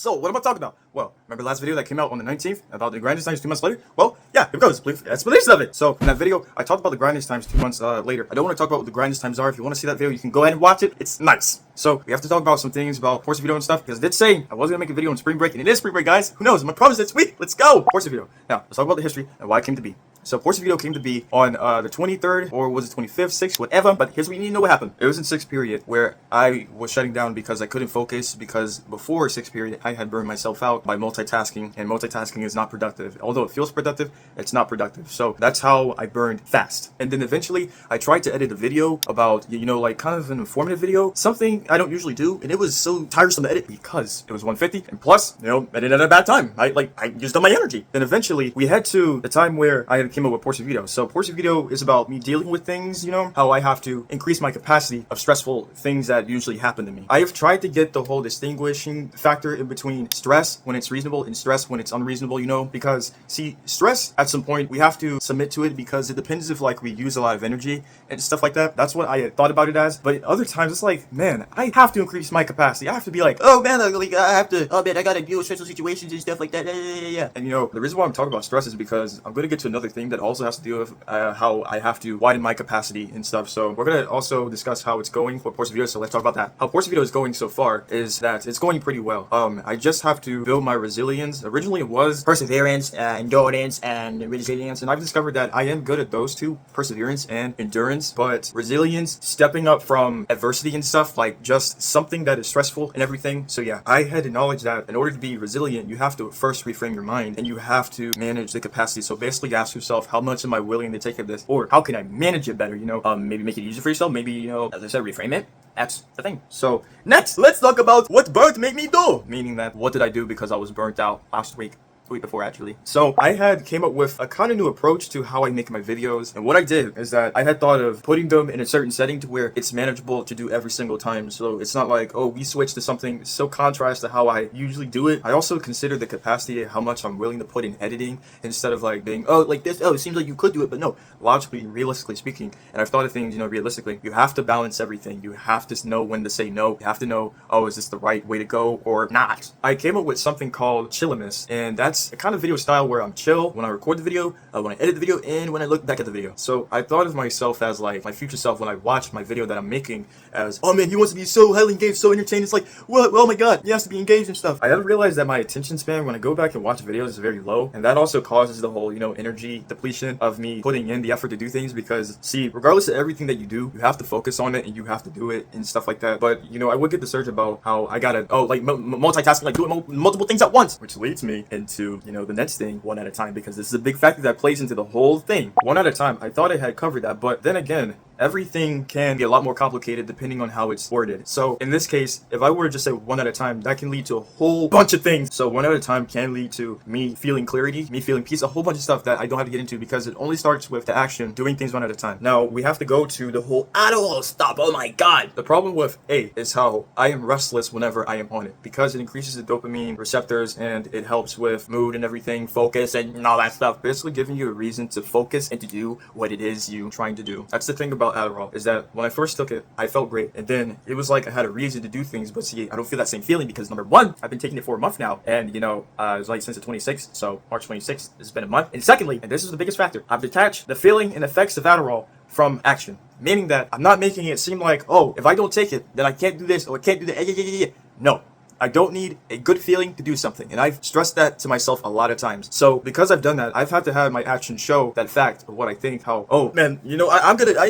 So, what am I talking about? Well, remember the last video that came out on the 19th about the Grindis Times 2 months later? Well, yeah, here goes. Explanation of it. So, in that video, I talked about the Grindis Times 2 months later. I don't want to talk about what the Grindis Times are. If you want to see that video, you can go ahead and watch it. It's nice. So, we have to talk about some things about Forza video and stuff, because I did say I was going to make a video on spring break, and it is spring break, guys. Who knows? I'm going to promise this week. Let's go! Forza video. Now, let's talk about the history and why it came to be. So, Forza video came to be on the 23rd, or was it 25th, 6th, whatever, but here's what you need to know what happened. It was in 6th period, where I was shutting down because I couldn't focus, because before 6th period, I had burned myself out by multitasking, and multitasking is not productive. Although it feels productive, it's not productive. So, that's how I burned fast. And then eventually, I tried to edit a video about, you know, like kind of an informative video, something I don't usually do, and it was so tiresome to edit because it was 150, and plus, you know, I did it at a bad time. I used up my energy. Then eventually, we head to the time where I came up with Forza video. So Forza video is about me dealing with things, you know, how I have to increase my capacity of stressful things that usually happen to me. I have tried to get the whole distinguishing factor in between stress when it's reasonable and stress when it's unreasonable, you know, because see, stress at some point we have to submit to it because it depends if like we use a lot of energy and stuff like that. That's what I thought about it as. But other times it's like, man, I have to increase my capacity. I have to be like, oh man, I have to, oh man, I gotta deal with stressful situations and stuff like that. Yeah. And you know, the reason why I'm talking about stress is because I'm gonna get to another thing that also has to do with how I have to widen my capacity and stuff. So we're gonna also discuss how it's going for Forza video. So let's talk about that. How Forza video is going so far is that it's going pretty well. I just have to build my resilience. Originally it was perseverance, endurance, and resilience, and I've discovered that I am good at those two, perseverance and endurance. But resilience, stepping up from adversity and stuff, like just something that is stressful and everything. So yeah, I had acknowledged that in order to be resilient, you have to first reframe your mind and you have to manage the capacity. So basically ask yourself, how much am I willing to take of this, or how can I manage it better, you know? Maybe make it easier for yourself, maybe, you know, as I said, reframe it. That's the thing. So next, let's talk about what burnt made me do, meaning that what did I do because I was burnt out last week, the week before actually. So I had came up with a kind of new approach to how I make my videos, and what I did is that I had thought of putting them in a certain setting to where it's manageable to do every single time. So it's not like, oh, we switch to something so contrast to how I usually do it. I also consider the capacity of how much I'm willing to put in editing, instead of like being, oh, like this, oh, it seems like you could do it, but no, logically, realistically speaking, and I've thought of things, you know, realistically, you have to balance everything. You have to know when to say no. You have to know, oh, is this the right way to go or not? I came up with something called Chillimus, and that's a kind of video style where I'm chill when I record the video, when I edit the video, and when I look back at the video. So I thought of myself as like my future self when I watch my video that I'm making as, oh man, he wants to be so highly engaged, so entertained. It's like, well, oh my god, he has to be engaged and stuff. I had to realize that my attention span when I go back and watch videos is very low, and that also causes the whole, you know, energy depletion of me putting in the effort to do things, because see, regardless of everything that you do, you have to focus on it and you have to do it and stuff like that. But you know, I would get the surge about how I gotta, oh, like multitasking, like doing multiple things at once, which leads me into, you know, the next thing, one at a time, because this is a big factor that plays into the whole thing. One at a time. I thought I had covered that, but then again, everything can be a lot more complicated depending on how it's worded. So in this case, if I were to just say one at a time, that can lead to a whole bunch of things. So one at a time can lead to me feeling clarity, me feeling peace, a whole bunch of stuff that I don't have to get into because it only starts with the action, doing things one at a time. Now we have to go to the whole auto stop. Oh my god. The problem with A is how I am restless whenever I am on it, because it increases the dopamine receptors and it helps with mood and everything, focus and all that stuff, basically giving you a reason to focus and to do what it is you're trying to do. That's the thing about Adderall, is that when I first took it, I felt great, and then it was like I had a reason to do things. But see, I don't feel that same feeling because number one, I've been taking it for a month now, and you know, it was like since the 26th, so March 26th, it's been a month. And secondly, and this is the biggest factor, I've detached the feeling and effects of Adderall from action, meaning that I'm not making it seem like, oh, if I don't take it, then I can't do this or I can't do that. No. I don't need a good feeling to do something, and I've stressed that to myself a lot of times. So because I've done that, I've had to have my action show that fact of what I think, how, oh man, you know,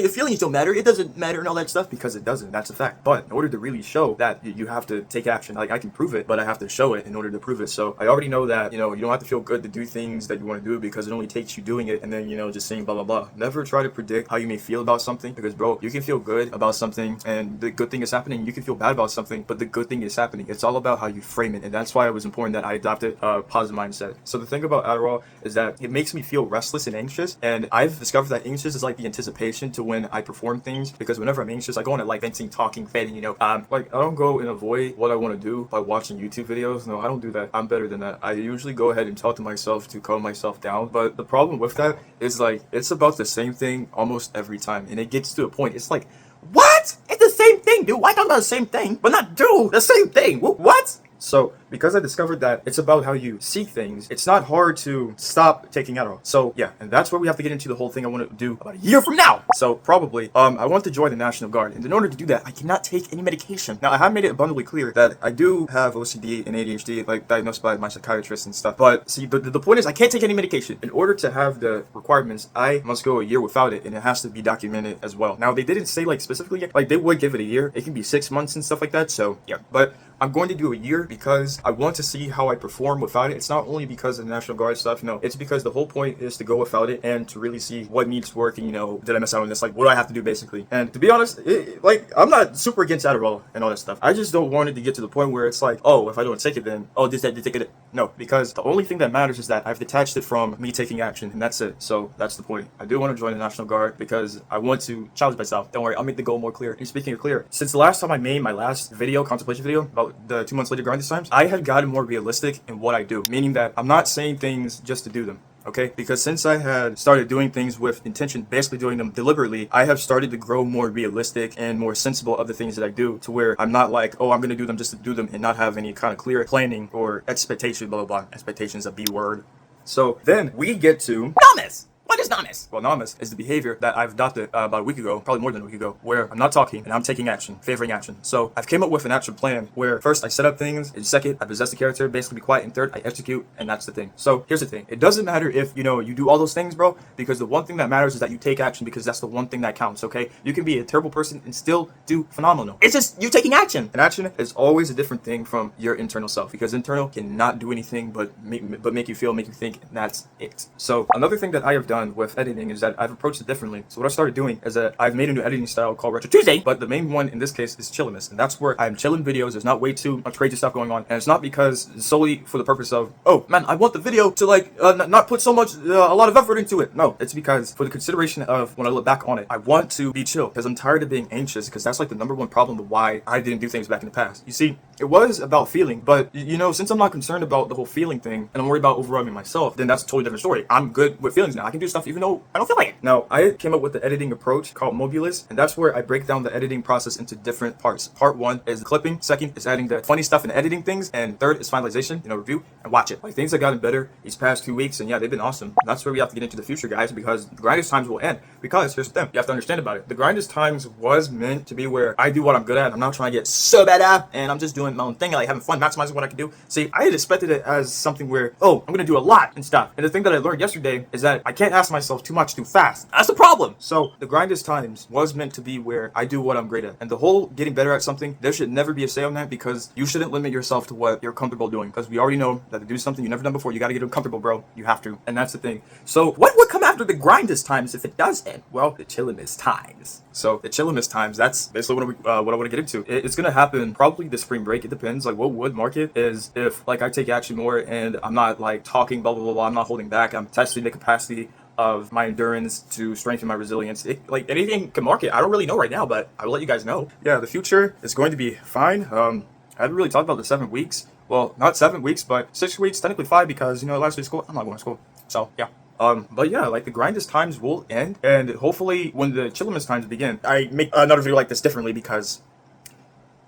feelings don't matter, it doesn't matter and all that stuff, because it doesn't, that's a fact. But in order to really show that, you have to take action. Like I can prove it, but I have to show it in order to prove it. So I already know that, you know, you don't have to feel good to do things that you want to do, because it only takes you doing it and then, you know, just saying blah blah blah. Never try to predict how you may feel about something, because bro, you can feel good about something and the good thing is happening, you can feel bad about something, but the good thing is happening. It's all about how you frame it. And that's why it was important that I adopted a positive mindset. So the thing about Adderall is that it makes me feel restless and anxious, and I've discovered that anxious is like the anticipation to when I perform things, because whenever I'm anxious, I go into like venting, talking, fading, you know, like I don't go and avoid what I want to do by watching YouTube videos. No, I don't do that. I'm better than that. I usually go ahead and talk to myself to calm myself down. But the problem with that is like, it's about the same thing almost every time, and it gets to a point, it's like, what? It's the same thing, dude. Why talk about the same thing but not do the same thing? What? So because I discovered that it's about how you see things, it's not hard to stop taking Adderall. So yeah, and that's where we have to get into the whole thing I want to do about a year from now. So probably, I want to join the National Guard, and in order to do that, I cannot take any medication. Now I have made it abundantly clear that I do have OCD and ADHD, like diagnosed by my psychiatrist and stuff. But see, the point is I can't take any medication. In order to have the requirements, I must go a year without it, and it has to be documented as well. Now they didn't say like specifically, like they would give it a year. It can be 6 months and stuff like that. So yeah, but I'm going to do a year because I want to see how I perform without it. It's not only because of the National Guard stuff, no. It's because the whole point is to go without it and to really see what needs working, you know, did I miss out on this? Like, what do I have to do, basically? And to be honest, like, I'm not super against Adderall and all that stuff. I just don't want it to get to the point where it's like, oh, if I don't take it, then, oh, this, that, take it. No, because the only thing that matters is that I've detached it from me taking action, and that's it. So that's the point. I do want to join the National Guard because I want to challenge myself. Don't worry, I'll make the goal more clear. And speaking of clear, since the last time I made my last video, contemplation video, about the 2 months later Grindis Times, I have gotten more realistic in what I do, meaning that I'm not saying things just to do them. Okay, because since I had started doing things with intention, basically doing them deliberately, I have started to grow more realistic and more sensible of the things that I do, to where I'm not like, oh, I'm going to do them just to do them and not have any kind of clear planning or expectation, blah, blah, blah. Expectation is a B word. So then we get to numbness. What is namas? Well, namas is the behavior that I've adopted about a week ago, probably more than a week ago, where I'm not talking and I'm taking action, favoring action. So I've came up with an action plan where first I set up things, and second I possess the character, basically be quiet, and third I execute, and that's the thing. So here's the thing. It doesn't matter if, you know, you do all those things, bro, because the one thing that matters is that you take action, because that's the one thing that counts, okay? You can be a terrible person and still do phenomenal. It's just you taking action. And action is always a different thing from your internal self, because internal cannot do anything but make you feel, make you think, and that's it. So another thing that I have done with editing is that I've approached it differently. So what I started doing is that I've made a new editing style called Retro Tuesday, but the main one in this case is chilliness, and that's where I'm chilling videos. There's not way too much crazy stuff going on, and it's not because solely for the purpose of, oh man, I want the video to like not put so much a lot of effort into it. No, it's because for the consideration of when I look back on it, I want to be chill, because I'm tired of being anxious, because that's like the number one problem of why I didn't do things back in the past. You see, it was about feeling, but you know, since I'm not concerned about the whole feeling thing and I'm worried about overwhelming myself, then that's a totally different story. I'm good with feelings now. I can do stuff even though I don't feel like it. Now, I came up with the editing approach called Mobulus, and that's where I break down the editing process into different parts. Part one is the clipping, second is adding the funny stuff and editing things, and third is finalization, you know, review and watch it. Like, things have gotten better these past 2 weeks, and yeah, they've been awesome. And that's where we have to get into the future, guys, because the Grindis Times will end. Because here's the thing, you have to understand about it. The Grindis Times was meant to be where I do what I'm good at. I'm not trying to get so bad at, and I'm just doing my own thing, like having fun, maximizing what I can do. See, I had expected it as something where, oh, I'm gonna do a lot and stuff. And the thing that I learned yesterday is that I can't ask myself too much too fast. That's the problem. So the Grindis Times was meant to be where I do what I'm great at. And the whole getting better at something, there should never be a say on that, because you shouldn't limit yourself to what you're comfortable doing. Because we already know that to do something you've never done before, you gotta get uncomfortable, bro. You have to. And that's the thing. So what would come after the Grindis Times if it does end? Well, the Chilliness Times. So the Chilliness Times, that's basically what I want to get into. It's gonna happen probably this spring break. It depends. Like, what would mark it is if like I take action more and I'm not like talking blah blah blah blah. I'm not holding back. I'm testing the capacity of my endurance to strengthen my resilience. Like, anything can mark it. I don't really know right now, but I will let you guys know. Yeah, the future is going to be fine. I haven't really talked about the 7 weeks. Well, not 7 weeks, but 6 weeks, technically 5, because, you know, last week's school, I'm not going to school. So, yeah. But yeah, like, the Grindis Times will end, and hopefully when the Chilliness Times begin, I make another video like this differently, because,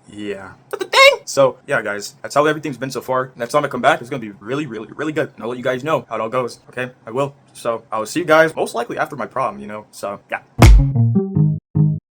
yeah. But the thing! So, yeah, guys, that's how everything's been so far. Next time I come back, it's gonna be really, really, really good. And I'll let you guys know how it all goes, okay? I will. So, I'll see you guys most likely after my prom, you know? So, yeah.